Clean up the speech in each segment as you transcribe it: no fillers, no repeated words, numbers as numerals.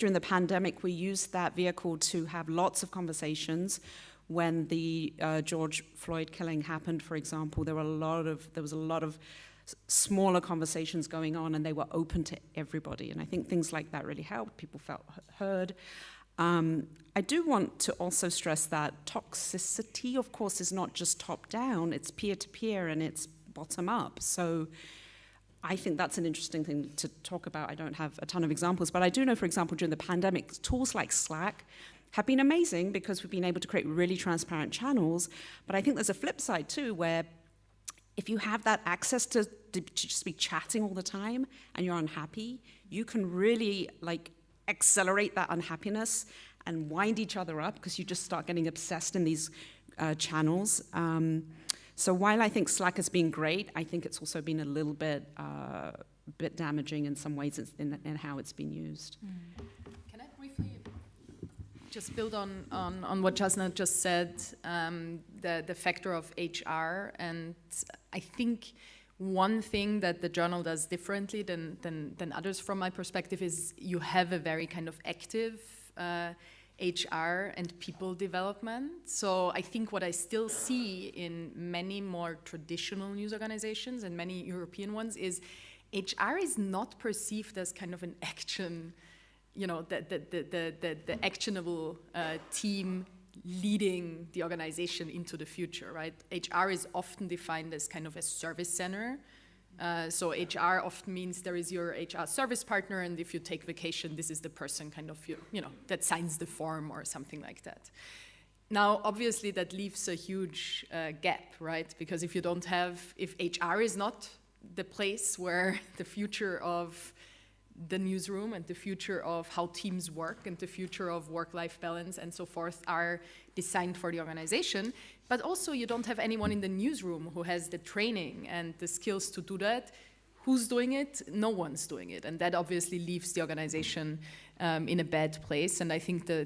during the pandemic, we used that vehicle to have lots of conversations. When the George Floyd killing happened, for example, there was a lot of smaller conversations going on, and they were open to everybody. And I think things like that really helped. People felt heard. I do want to also stress that toxicity, of course, is not just top-down. It's peer-to-peer, and it's bottom-up. So I think that's an interesting thing to talk about. I don't have a ton of examples, but I do know, for example, during the pandemic, tools like Slack have been amazing because we've been able to create really transparent channels. But I think there's a flip side too, where if you have that access to just be chatting all the time and you're unhappy, you can really like accelerate that unhappiness and wind each other up because you just start getting obsessed in these channels. So while I think Slack has been great, I think it's also been a little bit damaging in some ways in how it's been used. Can I briefly just build on what Jasna just said, the factor of HR? And I think one thing that the journal does differently than others from my perspective is you have a very kind of active HR and people development. So I think what I still see in many more traditional news organizations and many European ones is HR is not perceived as kind of an action, you know, the actionable team leading the organization into the future, right? HR is often defined as kind of a service center. So HR often means there is your HR service partner, and if you take vacation, this is the person kind of, you know, that signs the form or something like that. Now, obviously, that leaves a huge gap, right? Because if you don't have, if HR is not the place where the future of the newsroom and the future of how teams work and the future of work-life balance and so forth are designed for the organization, but also you don't have anyone in the newsroom who has the training and the skills to do that. Who's doing it? No one's doing it, and that obviously leaves the organization in a bad place. And I think the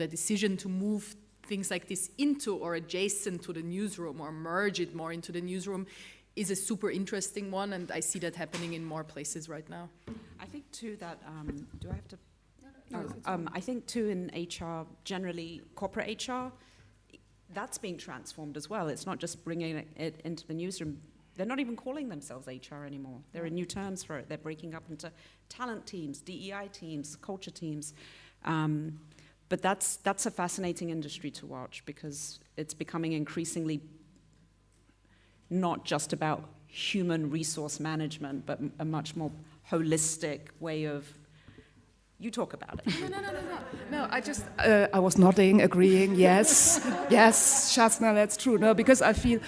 decision to move things like this into or adjacent to the newsroom or merge it more into the newsroom is a super interesting one, and I see that happening in more places right now. I think too that, do I have to? No, I think too in HR, generally corporate HR, that's being transformed as well. It's not just bringing it into the newsroom. They're not even calling themselves HR anymore. There are new terms for it. They're breaking up into talent teams, DEI teams, culture teams. But that's a fascinating industry to watch because it's becoming increasingly not just about human resource management, but a much more holistic way of, you talk about it. No, I just, I was nodding, agreeing, yes, yes, Jasna, that's true. No, because I feel,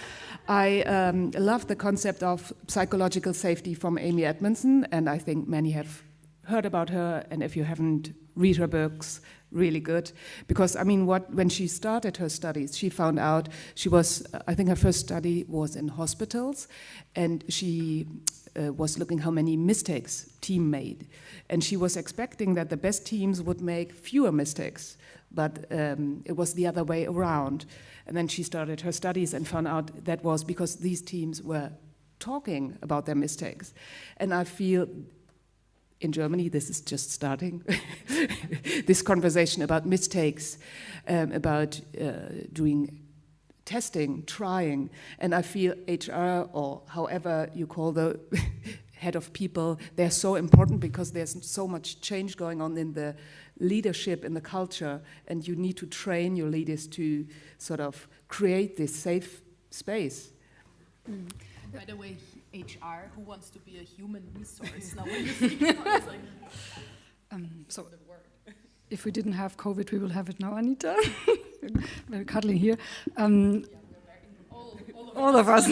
I love the concept of psychological safety from Amy Edmondson, and I think many have heard about her, and if you haven't, read her books, really good. Because, I mean, when she started her studies, she found out she was, I think her first study was in hospitals, and she was looking how many mistakes team made. And she was expecting that the best teams would make fewer mistakes, but it was the other way around. And then she started her studies and found out that was because these teams were talking about their mistakes. And I feel in Germany, this is just starting, this conversation about mistakes, about doing testing, trying, and I feel HR, or however you call the head of people, they're so important because there's so much change going on in the leadership, in the culture, and you need to train your leaders to sort of create this safe space. By the way, HR, who wants to be a human resource? Now, when you think about it, it's like, so if we didn't have COVID, we will have it now, Anita. We're cuddling here. All of us.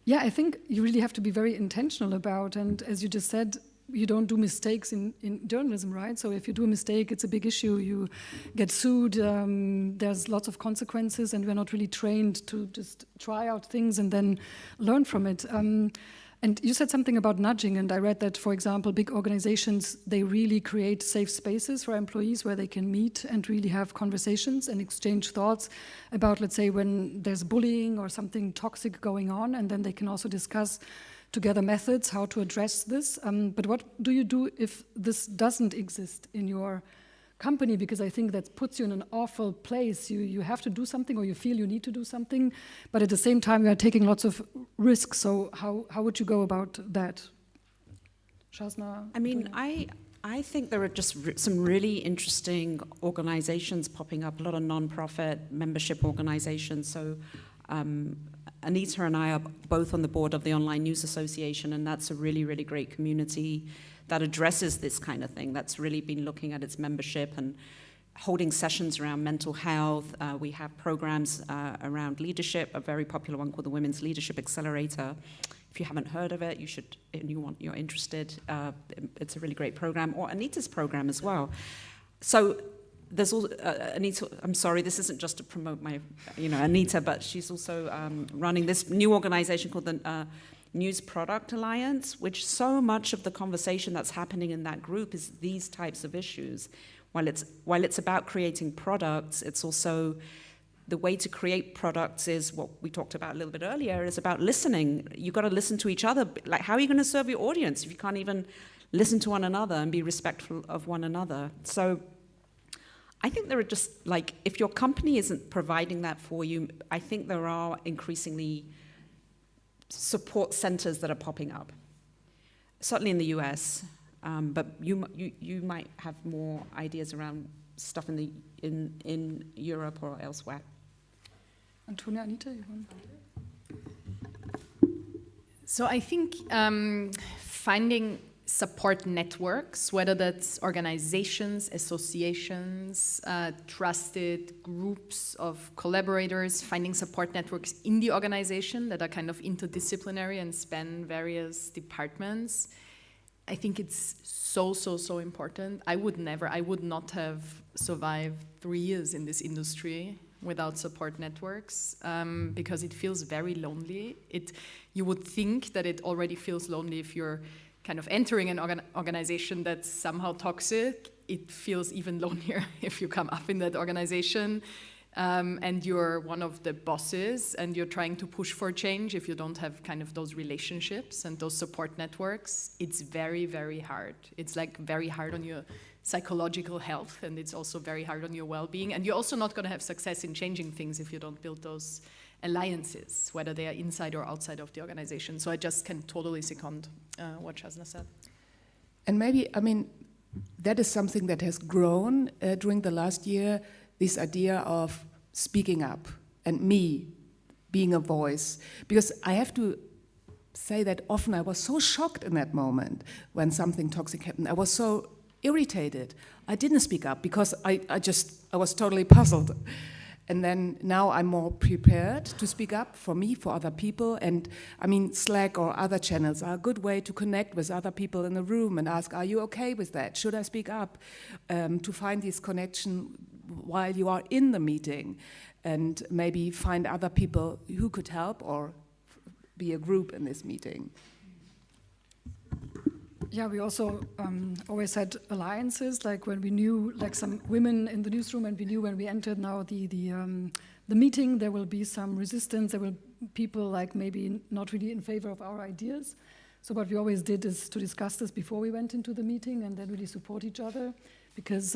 Yeah, I think you really have to be very intentional about, and as you just said, you don't do mistakes in journalism, right? So if you do a mistake, it's a big issue. You get sued, there's lots of consequences, and we're not really trained to just try out things and then learn from it. And you said something about nudging, and I read that, for example, big organizations, they really create safe spaces for employees where they can meet and really have conversations and exchange thoughts about, let's say, when there's bullying or something toxic going on, and then they can also discuss together methods how to address this. But what do you do if this doesn't exist in your company? Because I think that puts you in an awful place. You have to do something, or you feel you need to do something, but at the same time you are taking lots of risks. So how would you go about that? Shazna? I mean, I think there are just some really interesting organizations popping up, a lot of non-profit membership organizations. So Anita and I are both on the board of the Online News Association, and that's a really, really great community that addresses this kind of thing, that's really been looking at its membership and holding sessions around mental health. We have programs around leadership, a very popular one called the Women's Leadership Accelerator. If you haven't heard of it, you should, and you're interested, it's a really great program, or Anita's program as well. So there's also, Anita, I'm sorry, this isn't just to promote my, Anita, but she's also running this new organization called the News Product Alliance, which so much of the conversation that's happening in that group is these types of issues. While it's about creating products, it's also the way to create products is what we talked about a little bit earlier, is about listening. You've got to listen to each other. Like, how are you going to serve your audience if you can't even listen to one another and be respectful of one another? So I think there are just, like, if your company isn't providing that for you, I think there are increasingly support centers that are popping up, certainly in the US, but you might have more ideas around stuff in Europe or elsewhere. Antonia, Anita, you want? So I think finding support networks, whether that's organizations, associations, trusted groups of collaborators, finding support networks in the organization that are kind of interdisciplinary and span various departments. I think it's so important. I would not have survived 3 years in this industry without support networks, because it feels very lonely. You would think that it already feels lonely if you're kind of entering an organization that's somehow toxic. It feels even lonelier if you come up in that organization and you're one of the bosses and you're trying to push for change. If you don't have kind of those relationships and those support networks, it's very, very hard. It's like very hard on your psychological health, and it's also very hard on your well-being. And you're also not going to have success in changing things if you don't build those alliances, whether they are inside or outside of the organization. So I just can totally second what Shazna said. And maybe, I mean, that is something that has grown during the last year, this idea of speaking up and me being a voice. Because I have to say that often I was so shocked in that moment when something toxic happened. I was so irritated. I didn't speak up because I was totally puzzled. And then now I'm more prepared to speak up for me, for other people. And I mean, Slack or other channels are a good way to connect with other people in the room and ask, are you okay with that? Should I speak up? To find this connection while you are in the meeting, and maybe find other people who could help or be a group in this meeting. Yeah, we also always had alliances, like when we knew, like some women in the newsroom, and we knew when we entered now the meeting, there will be some resistance, there will people like maybe not really in favor of our ideas. So what we always did is to discuss this before we went into the meeting and then really support each other, because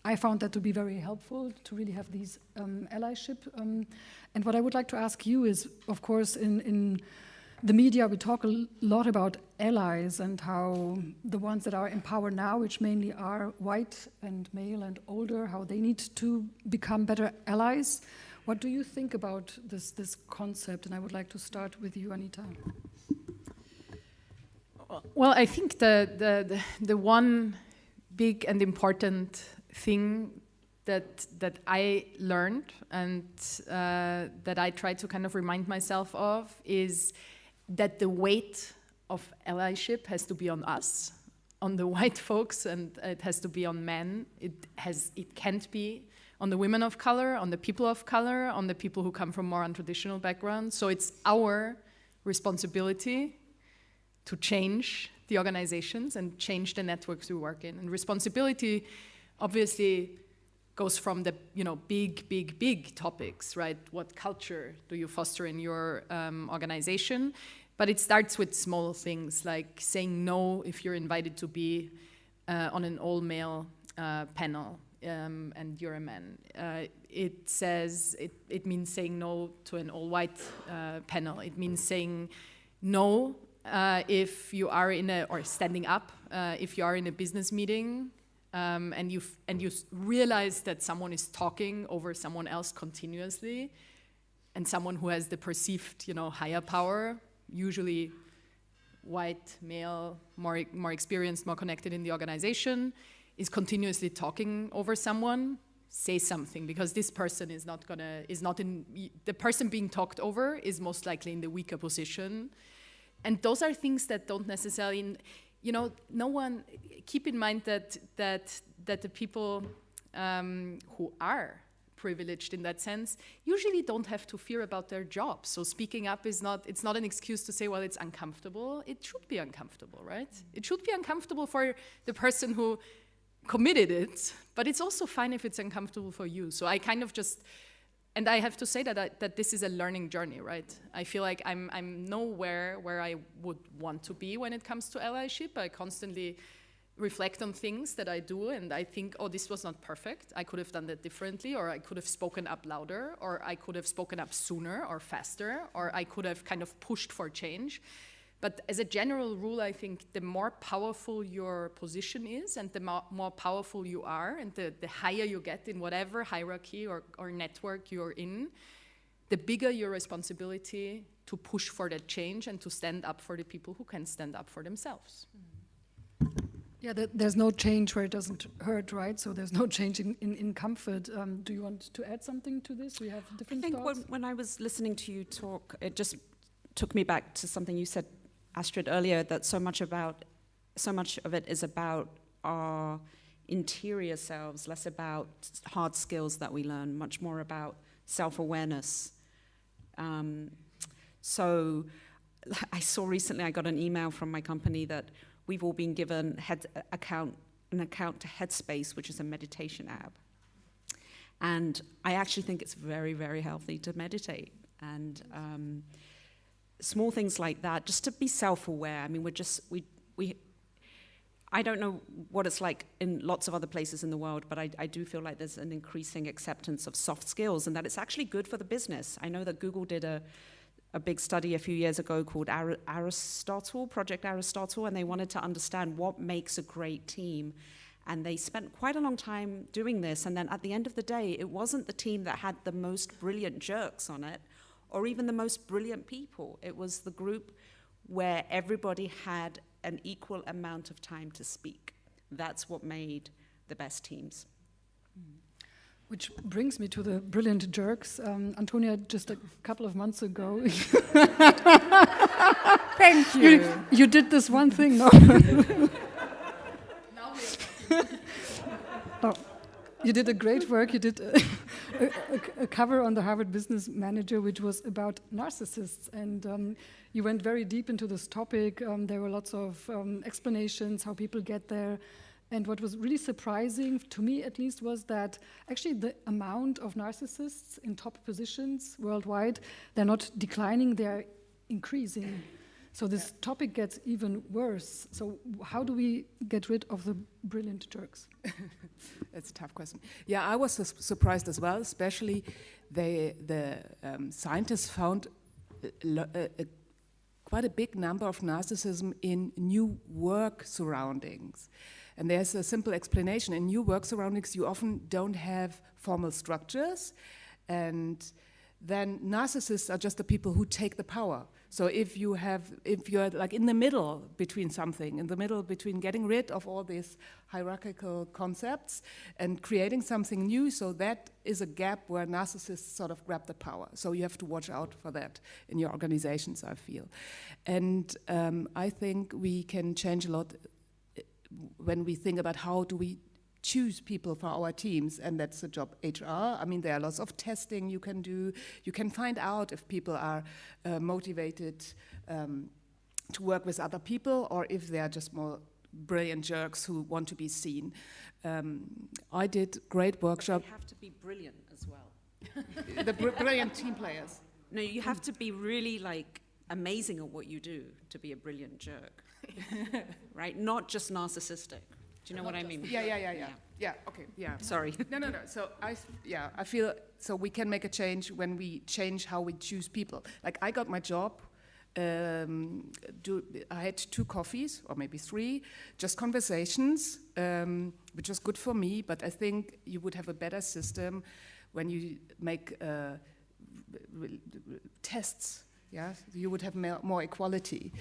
I found that to be very helpful, to really have these allyship. And what I would like to ask you is, of course, in the media, we talk a lot about allies and how the ones that are in power now, which mainly are white and male and older, how they need to become better allies. What do you think about this concept? And I would like to start with you, Anita. Well, I think the one big and important thing that I learned and that I try to kind of remind myself of is that the weight of allyship has to be on us, on the white folks, and it has to be on men. It can't be on the women of color, on the people of color, on the people who come from more untraditional backgrounds. So it's our responsibility to change the organizations and change the networks we work in. And responsibility obviously goes from the big topics, right? What culture do you foster in your organization? But it starts with small things, like saying no if you're invited to be on an all-male panel and you're a man. It means saying no to an all-white panel. It means saying no if you are or standing up if you are in a business meeting and you realize that someone is talking over someone else continuously, and someone who has the perceived, higher power, usually white, male, more experienced, more connected in the organization, is continuously talking over someone. Say something, because this person the person being talked over is most likely in the weaker position. And those are things that don't necessarily, no one, keep in mind that the people who are privileged in that sense usually don't have to fear about their job. So speaking up it's not an excuse to say, well, it's uncomfortable. It should be uncomfortable, right? It should be uncomfortable for the person who committed it, but it's also fine if it's uncomfortable for you. So I kind of and I have to say that this is a learning journey, right? I feel like I'm nowhere where I would want to be when it comes to allyship. I constantly reflect on things that I do, and I think, oh, this was not perfect. I could have done that differently, or I could have spoken up louder, or I could have spoken up sooner or faster, or I could have kind of pushed for change. But as a general rule, I think the more powerful your position is, and the more powerful you are, and the higher you get in whatever hierarchy or network you're in, the bigger your responsibility to push for that change and to stand up for the people who can stand up for themselves. Yeah, there's no change where it doesn't hurt, right? So there's no change in comfort. Do you want to add something to this? We have different thoughts. I think when I was listening to you talk, it just took me back to something you said, Astrid, earlier, that so much of it is about our interior selves, less about hard skills that we learn, much more about self-awareness. So I saw recently, I got an email from my company that we've all been given an account to Headspace, which is a meditation app. And I actually think it's very, very healthy to meditate. And small things like that, just to be self-aware. I mean, I don't know what it's like in lots of other places in the world, but I do feel like there's an increasing acceptance of soft skills and that it's actually good for the business. I know that Google did a big study a few years ago called Project Aristotle, and they wanted to understand what makes a great team. And they spent quite a long time doing this, and then at the end of the day, it wasn't the team that had the most brilliant jerks on it, or even the most brilliant people. It was the group where everybody had an equal amount of time to speak. That's what made the best teams. Which brings me to the brilliant jerks. Antonia, just a couple of months ago, Thank you. You did this one thing, no? Now we are talking. No. You did a great work. You did a cover on the Harvard Business Manager, which was about narcissists. And you went very deep into this topic. There were lots of explanations, how people get there. And what was really surprising, to me at least, was that actually the amount of narcissists in top positions worldwide, they're not declining, they're increasing. So this topic gets even worse. So how do we get rid of the brilliant jerks? That's a tough question. Yeah, I was surprised as well, especially the scientists found quite a big number of narcissism in new work surroundings. And there's a simple explanation. In new work surroundings, you often don't have formal structures, and then narcissists are just the people who take the power. So if you're like in the middle between something, in the middle between getting rid of all these hierarchical concepts and creating something new, so that is a gap where narcissists sort of grab the power. So you have to watch out for that in your organizations, I feel. And I think we can change a lot when we think about how do we choose people for our teams, and that's the job HR. I mean, there are lots of testing you can do. You can find out if people are motivated to work with other people, or if they are just more brilliant jerks who want to be seen. I did great workshop. You have to be brilliant as well. The brilliant team players. No, you have to be really like amazing at what you do to be a brilliant jerk, right? Not just narcissistic. Do you know what I mean? Yeah, okay, yeah. Sorry. No. So I feel so we can make a change when we change how we choose people. Like I got my job, I had 2 coffees or maybe 3, just conversations, which was good for me. But I think you would have a better system when you make tests. Yeah, you would have more equality.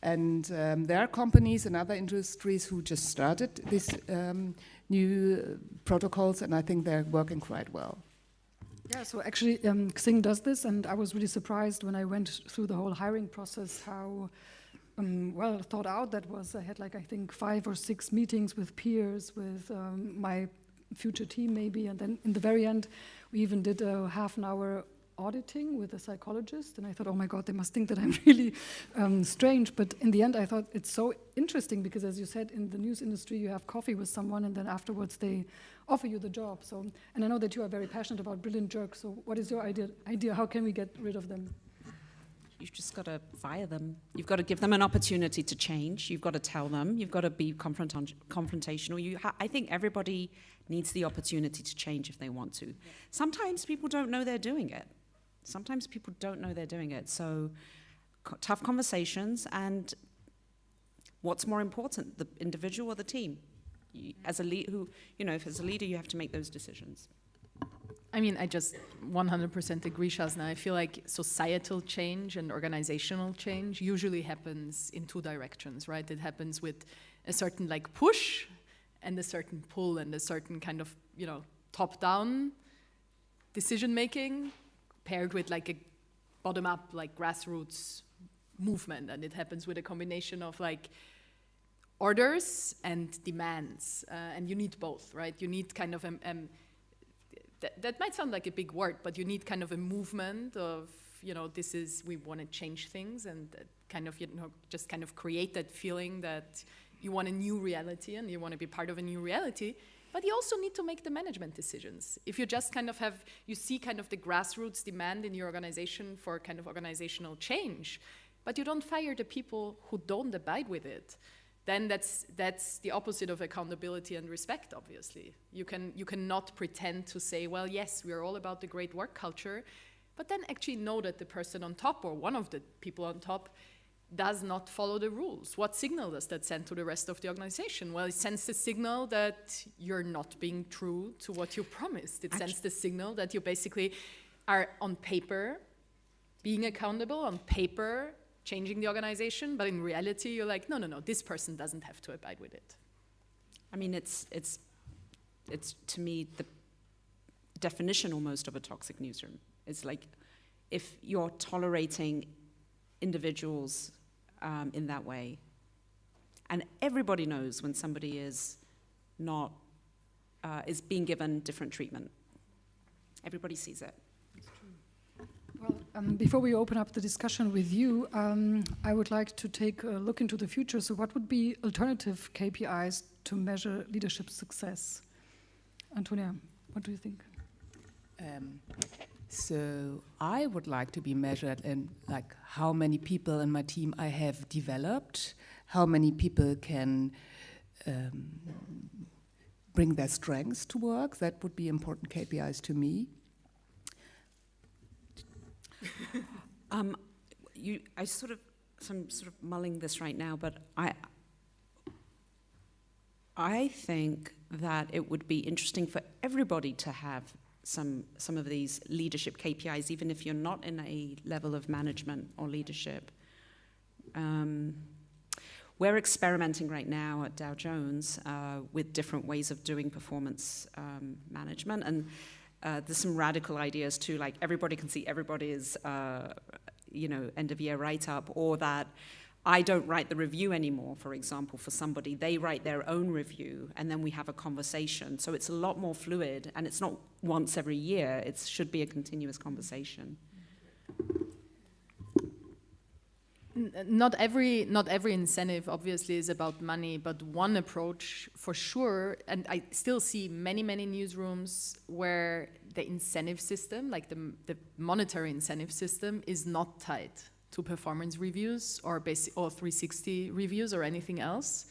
And there are companies and other industries who just started these new protocols, and I think they're working quite well. Yeah, so actually Xing does this, and I was really surprised when I went through the whole hiring process how well thought out that was. I had I think 5 or 6 meetings with peers, with my future team maybe, and then in the very end we even did a half-an-hour auditing with a psychologist, and I thought, oh my God, they must think that I'm really strange. But in the end, I thought it's so interesting because, as you said, in the news industry, you have coffee with someone, and then afterwards they offer you the job. So, and I know that you are very passionate about brilliant jerks. So, what is your idea? How can we get rid of them? You've just got to fire them. You've got to give them an opportunity to change. You've got to tell them. You've got to be confrontational. I think everybody needs the opportunity to change if they want to. Sometimes people don't know they're doing it. So tough conversations, and what's more important, the individual or the team? As a as a leader, you have to make those decisions. I mean, I just 100% agree, Shazna. I feel like societal change and organizational change usually happens in 2 directions, right? It happens with a certain push and a certain pull and a certain kind of, top-down decision-making paired with a bottom-up, grassroots movement. And it happens with a combination of orders and demands. And you need both, right? You need kind of that might sound like a big word, but you need kind of a movement of, we want to change things, and kind of, just kind of create that feeling that you want a new reality and you want to be part of a new reality. But you also need to make the management decisions. If you just kind of you see kind of the grassroots demand in your organization for kind of organizational change, but you don't fire the people who don't abide with it, then that's the opposite of accountability and respect, obviously. You cannot pretend to say, well, yes, we are all about the great work culture, but then actually know that the person on top or one of the people on top does not follow the rules. What signal does that send to the rest of the organization? Well, it sends the signal that you're not being true to what you promised. It sends the signal that you basically are on paper being accountable, on paper changing the organization, but in reality, you're like, no, this person doesn't have to abide with it. I mean, it's to me the definition almost of a toxic newsroom. It's like if you're tolerating individuals in that way, and everybody knows when somebody is not is being given different treatment. Everybody sees it. Well, before we open up the discussion with you, I would like to take a look into the future. So what would be alternative KPIs to measure leadership success? Antonia, what do you think? So I would like to be measured in how many people in my team I have developed, how many people can bring their strengths to work. That would be important KPIs to me. I'm sort of mulling this right now, but I think that it would be interesting for everybody to have some of these leadership KPIs, even if you're not in a level of management or leadership. We're experimenting right now at Dow Jones with different ways of doing performance management, and there's some radical ideas too, like everybody can see everybody's end of year write-up, or that I don't write the review anymore, for example, for somebody. They write their own review, and then we have a conversation. So it's a lot more fluid, and it's not once every year. It should be a continuous conversation. Not every incentive, obviously, is about money, but one approach for sure, and I still see many newsrooms where the incentive system, like the monetary incentive system, is not tied to performance reviews or 360 reviews or anything else.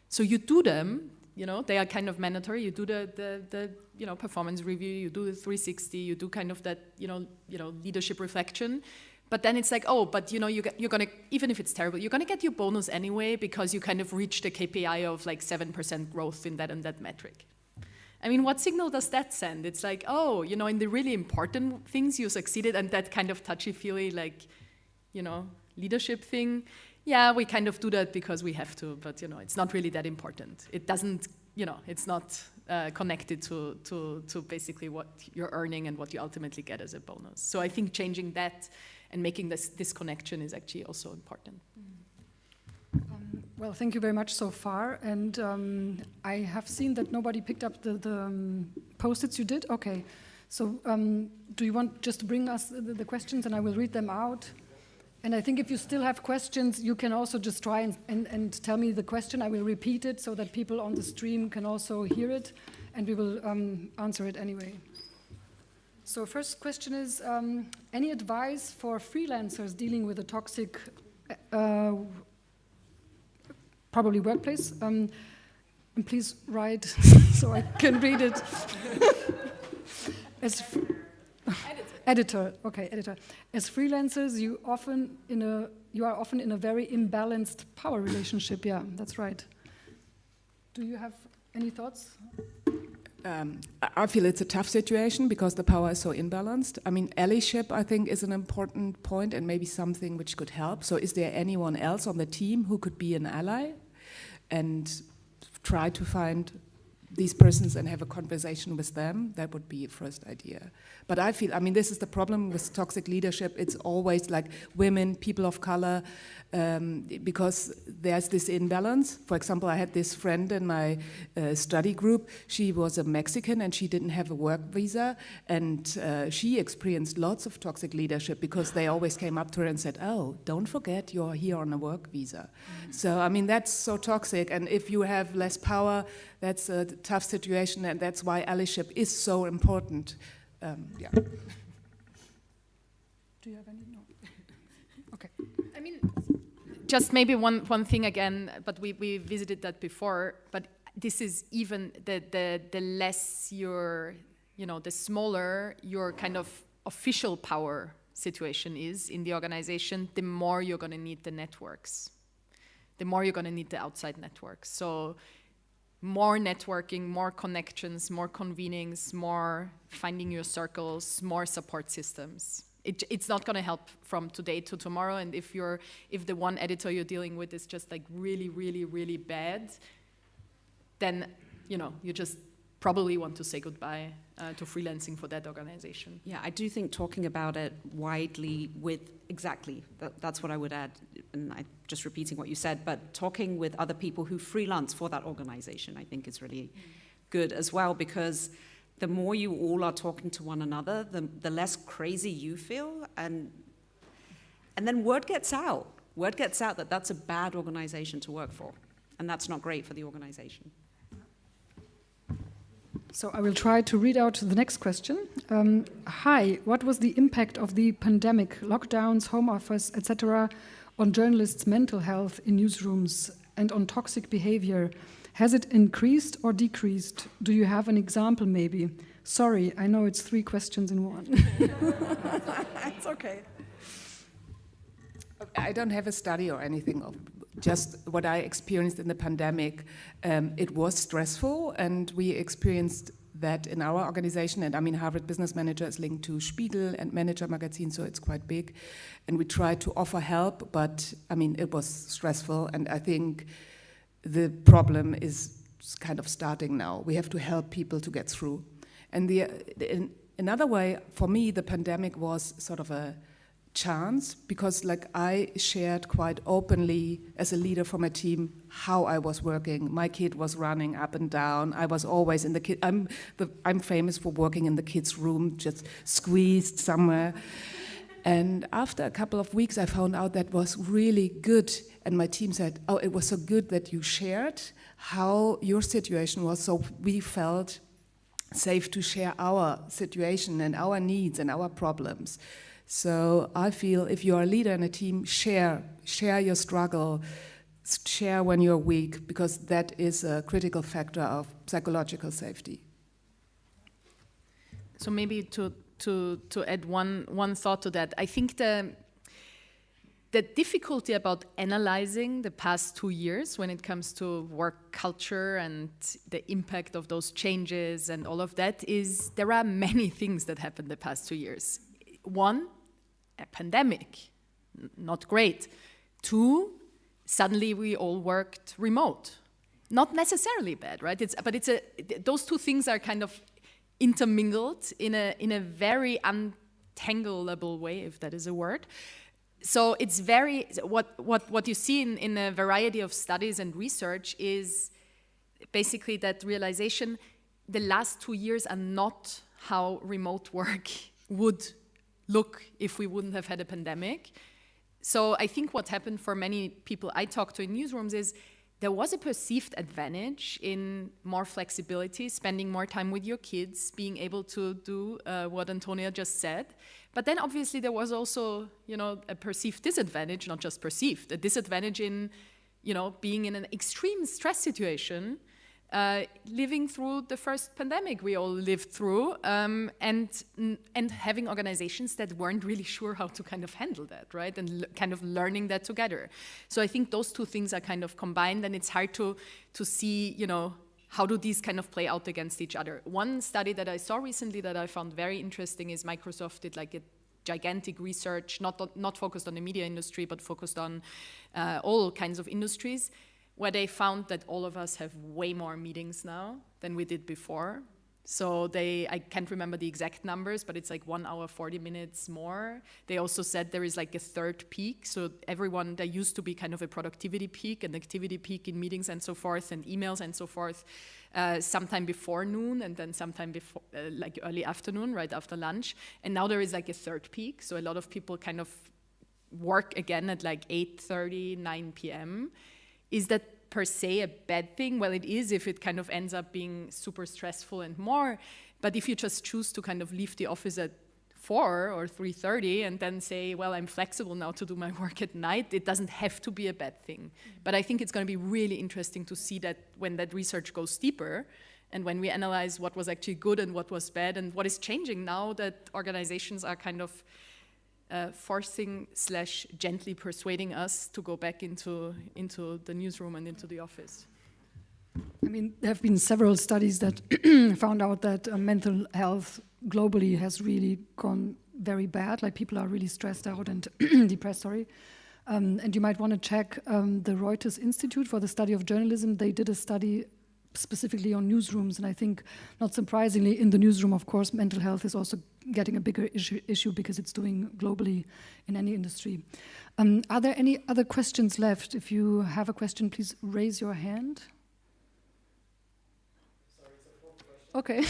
So you do them, you know, they are kind of mandatory. You do the you know, performance review, you do the 360, you do kind of that, you know, leadership reflection. But then it's like, oh, but you know, you're gonna, even if it's terrible, you're gonna get your bonus anyway because you kind of reached a KPI of like 7% growth in that and that metric. I mean, what signal does that send? It's like, oh, you know, in the really important things you succeeded, and that kind of touchy-feely, like, you know, leadership thing. Yeah, we kind of do that because we have to, but you know, it's not really that important. It doesn't, you know, it's not connected to basically what you're earning and what you ultimately get as a bonus. So I think changing that and making this connection is actually also important. Well, thank you very much so far. And I have seen that nobody picked up the post-its you did. Okay. So do you want just to bring us the questions and I will read them out? And I think if you still have questions, you can also just try and tell me the question. I will repeat it so that people on the stream can also hear it, and we will answer it anyway. So first question is, any advice for freelancers dealing with a toxic, probably workplace? And please write so I can read it. Editor. Okay, editor. As freelancers, you are often in a very imbalanced power relationship. Yeah, that's right. Do you have any thoughts? I feel it's a tough situation because the power is so imbalanced. I mean, allyship, I think, is an important point and maybe something which could help. So is there anyone else on the team who could be an ally and try to find these persons and have a conversation with them? That would be a first idea. But I feel, I mean, this is the problem with toxic leadership. It's always like women, people of color, because there's this imbalance. For example, I had this friend in my study group. She was a Mexican and she didn't have a work visa. And she experienced lots of toxic leadership because they always came up to her and said, oh, don't forget you're here on a work visa. So, I mean, that's so toxic. And if you have less power, that's a tough situation, and that's why allyship is so important. Yeah. Do you have any? No. Okay. I mean, just maybe one thing again, but we visited that before, but this is even the less your, you know, the smaller your kind of official power situation is in the organization, the more you're going to need the networks, the more you're going to need the outside networks. So more networking, more connections, more convenings, more finding your circles, more support systems. It's not going to help from today to tomorrow. And if the one editor you're dealing with is just like really, really, really bad, then you know you just probably want to say goodbye to freelancing for that organization. Yeah, I do think talking about it widely with, exactly, that's what I would add, and I'm just repeating what you said, but talking with other people who freelance for that organization, I think is really good as well, because the more you all are talking to one another, the less crazy you feel, and then word gets out. Word gets out that that's a bad organization to work for, and that's not great for the organization. So I will try to read out the next question. Hi, what was the impact of the pandemic, lockdowns, home office, etc., on journalists' mental health in newsrooms and on toxic behavior? Has it increased or decreased? Do you have an example, maybe? Sorry, I know it's 3 questions in one. It's okay. I don't have a study or anything of just what I experienced in the pandemic. It was stressful, and we experienced that in our organization. And I mean, Harvard Business Manager is linked to Spiegel and Manager magazine, so it's quite big. And we tried to offer help, but I mean, it was stressful. And I think the problem is kind of starting now. We have to help people to get through. And in another way, for me, the pandemic was sort of a chance, because like I shared quite openly as a leader for my team how I was working. My kid was running up and down. I was always in the kid. I'm famous for working in the kids' room, just squeezed somewhere. And after a couple of weeks, I found out that was really good. And my team said, "Oh, it was so good that you shared how your situation was." So we felt safe to share our situation and our needs and our problems. So I feel if you are a leader in a team, share your struggle, share when you're weak, because that is a critical factor of psychological safety. So maybe to add one thought to that, I think the difficulty about analyzing the past 2 years when it comes to work culture and the impact of those changes and all of that is there are many things that happened the past 2 years. One, a pandemic, not great. Two, suddenly we all worked remote. Not necessarily bad, right? Those two things are kind of intermingled in a very untangleable way, if that is a word. So it's what you see in a variety of studies and research is basically that realization the last 2 years are not how remote work would look if we wouldn't have had a pandemic. So I think what happened for many people I talk to in newsrooms is there was a perceived advantage in more flexibility, spending more time with your kids, being able to do what Antonia just said. But then obviously there was also, a perceived disadvantage, not just perceived, a disadvantage in, being in an extreme stress situation, living through the first pandemic we all lived through, and having organizations that weren't really sure how to kind of handle that, right? And kind of learning that together. So I think those two things are kind of combined, and it's hard to see, how do these kind of play out against each other? One study that I saw recently that I found very interesting is Microsoft did like a gigantic research, not focused on the media industry, but focused on all kinds of industries, where they found that all of us have way more meetings now than we did before. So I can't remember the exact numbers, but it's like 1 hour, 40 minutes more. They also said there is like a third peak. So there used to be kind of a productivity peak, an activity peak in meetings and so forth, and emails and so forth, sometime before noon, and then sometime before, like early afternoon, right after lunch. And now there is like a third peak. So a lot of people kind of work again at like 8:30, 9 p.m. Is that per se a bad thing? Well, it is if it kind of ends up being super stressful and more. But if you just choose to kind of leave the office at 4 or 3:30 and then say, well, I'm flexible now to do my work at night, it doesn't have to be a bad thing. But I think it's going to be really interesting to see that when that research goes deeper and when we analyze what was actually good and what was bad and what is changing now that organizations are kind of forcing / gently persuading us to go back into the newsroom and into the office. I mean, there have been several studies that found out that mental health globally has really gone very bad. Like people are really stressed out and depressed, and you might want to check the Reuters Institute for the Study of Journalism. They did a study specifically on newsrooms, and I think, not surprisingly, in the newsroom, of course, mental health is also getting a bigger issue because it's doing globally in any industry. Are there any other questions left? If you have a question, please raise your hand. Sorry, it's a full question. Okay.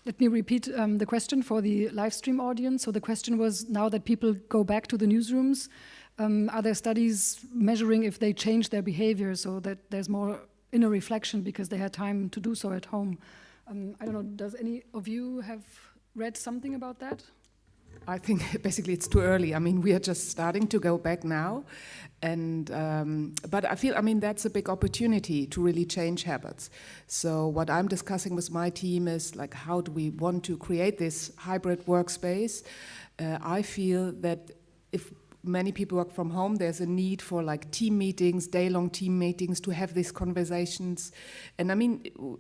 Let me repeat the question for the live stream audience. So the question was, now that people go back to the newsrooms, are there studies measuring if they change their behavior so that there's more inner reflection because they had time to do so at home? I don't know, does any of you have read something about that? I think basically it's too early. I mean, we are just starting to go back now. And but I feel, that's a big opportunity to really change habits. So what I'm discussing with my team is like, how do we want to create this hybrid workspace? I feel that if many people work from home, there's a need for like team meetings, day-long team meetings, to have these conversations. And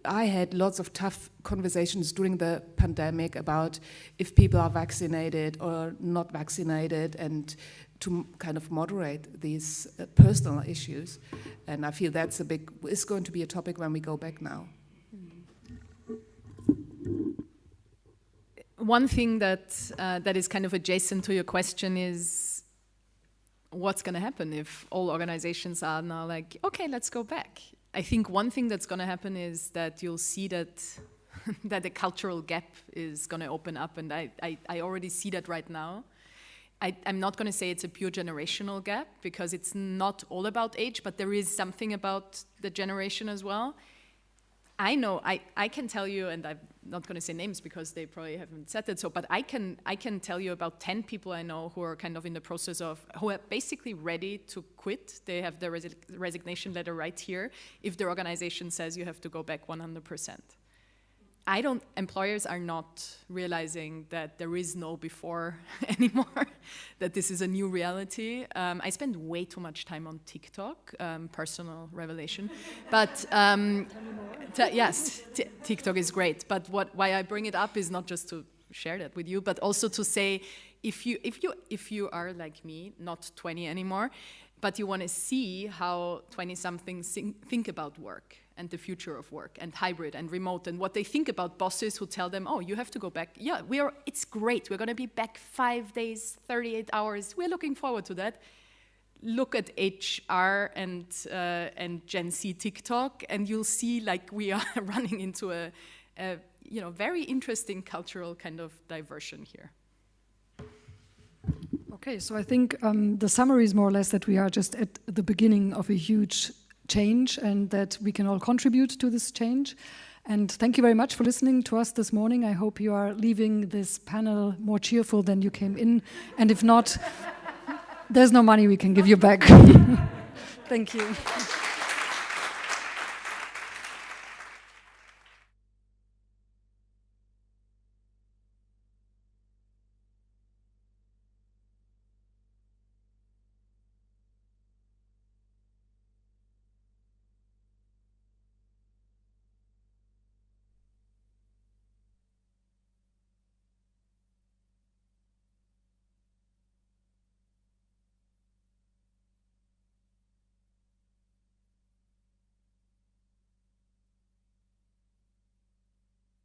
I had lots of tough conversations during the pandemic about if people are vaccinated or not vaccinated, and to kind of moderate these personal issues. And I feel it's going to be a topic when we go back now. one thing that that is kind of adjacent to your question is what's going to happen if all organizations are now like, okay, let's go back. I think one thing that's going to happen is that you'll see that that the cultural gap is going to open up, and I already see that right now. I'm not going to say it's a pure generational gap, because it's not all about age, but there is something about the generation as well. I know, I can tell you, and I'm not going to say names because they probably haven't said it, so, but I can tell you about 10 people I know who are kind of in the process of, who are basically ready to quit. They have their resignation letter right here if their organization says you have to go back 100%. Employers are not realizing that there is no before anymore, that this is a new reality. I spend way too much time on TikTok, personal revelation. But yes, TikTok is great. But why I bring it up is not just to share that with you, but also to say, if you are like me, not 20 anymore, but you want to see how 20-somethings think about work and the future of work and hybrid and remote, and what they think about bosses who tell them, oh, you have to go back. Yeah, it's great. We're going to be back 5 days, 38 hours. We're looking forward to that. Look at HR and Gen Z TikTok, and you'll see like we are running into a very interesting cultural kind of diversion here. Okay, so I think the summary is more or less that we are just at the beginning of a huge change, and that we can all contribute to this change. And thank you very much for listening to us this morning. I hope you are leaving this panel more cheerful than you came in. And if not, there's no money we can give you back. Thank you.